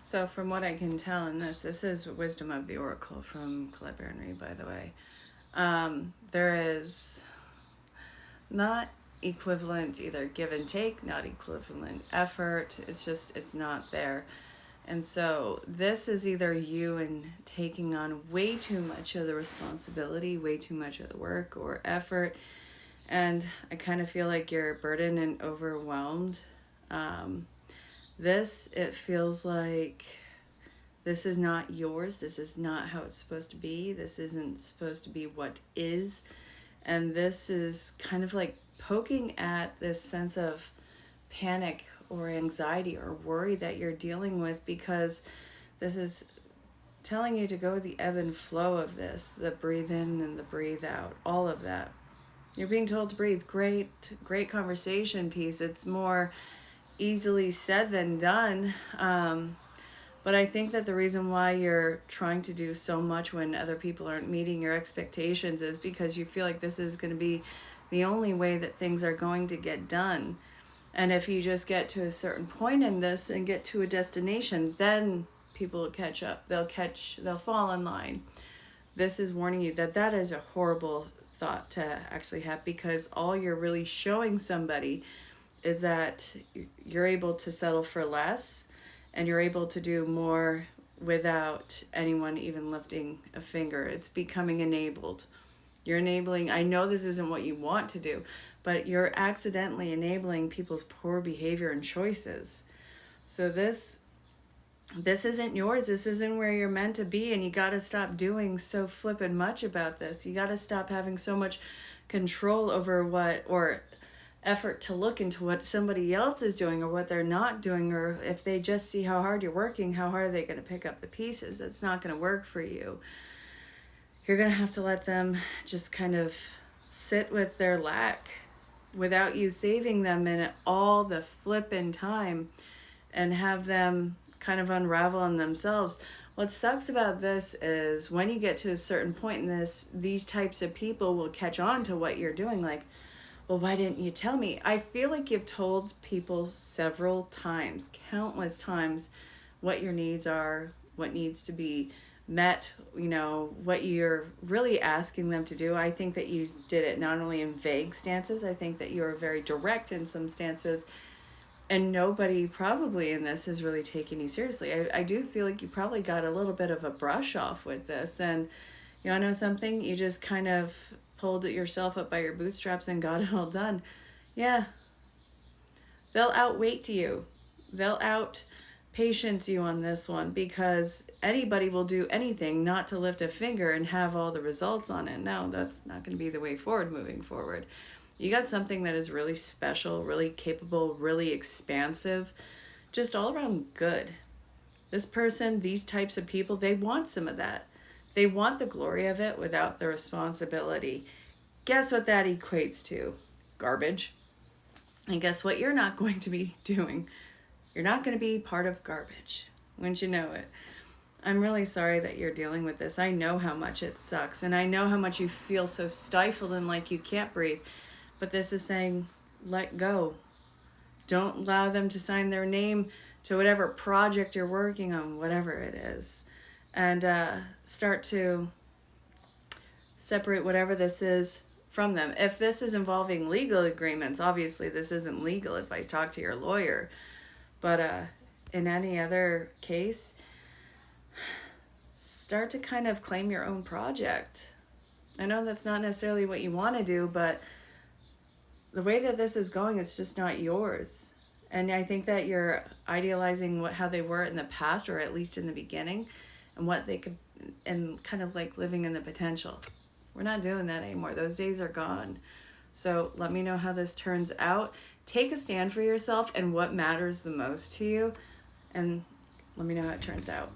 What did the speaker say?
So from what I can tell in this is Wisdom of the Oracle from Herlihy, by the way. There is not equivalent either give and take, not equivalent effort. It's not there. And so this is either you and taking on way too much of the responsibility, way too much of the work or effort. And I kind of feel like you're burdened and overwhelmed. Um, it feels like this is not yours. This is not how it's supposed to be. This isn't supposed to be what is. And this is kind of like poking at this sense of panic or anxiety or worry that you're dealing with, because this is telling you to go with the ebb and flow of this, the breathe in and the breathe out, all of that. You're being told to breathe. Great conversation piece. It's more easily said than done. But I think that the reason why you're trying to do so much when other people aren't meeting your expectations is because you feel like this is going to be the only way that things are going to get done. And if you just get to a certain point in this and get to a destination, then people will catch up. They'll fall in line. This is warning you that that is a horrible thought to actually have, because all you're really showing somebody is that you're able to settle for less and you're able to do more without anyone even lifting a finger. It's becoming enabled. You're enabling, I know this isn't what you want to do, but you're accidentally enabling people's poor behavior and choices. So this isn't yours. This isn't where you're meant to be, and you got to stop doing so flippin' much about this. You got to stop having so much control over what, or effort to look into what somebody else is doing or what they're not doing, or if they just see how hard you're working, how hard are they going to pick up the pieces? It's not going to work for you. You're going to have to let them just kind of sit with their lack without you saving them in all the flippin' time, and have them kind of unravel on themselves. What sucks about this is when you get to a certain point in this, these types of people will catch on to what you're doing. Like, well, why didn't you tell me? I feel like you've told people several times, countless times, what your needs are, what needs to be met, what you're really asking them to do. I think that you did it not only in vague stances, I think that you are very direct in some stances, and nobody probably in this has really taken you seriously. I do feel like you probably got a little bit of a brush off with this, and you want to know something? You just kind of pulled yourself up by your bootstraps and got it all done. Yeah, they'll outweight you. They'll out patience you on this one, because anybody will do anything not to lift a finger and have all the results on it. No, that's not going to be the way forward moving forward. You got something that is really special, really capable, really expansive, just all around good. This person, these types of people, they want some of that. They want the glory of it without the responsibility. Guess what that equates to? Garbage. And guess what you're not going to be doing? You're not going to be part of garbage. Wouldn't you know it? I'm really sorry that you're dealing with this. I know how much it sucks, and I know how much you feel so stifled and like you can't breathe. But this is saying, let go. Don't allow them to sign their name to whatever project you're working on, whatever it is. And start to separate whatever this is from them. If this is involving legal agreements, obviously this isn't legal advice. Talk to your lawyer. But in any other case, start to kind of claim your own project. I know that's not necessarily what you want to do, but the way that this is going, it's just not yours. And I think that you're idealizing how they were in the past, or at least in the beginning, and what they could, and kind of like living in the potential. We're not doing that anymore. Those days are gone. So let me know how this turns out. Take a stand for yourself and what matters the most to you, and let me know how it turns out.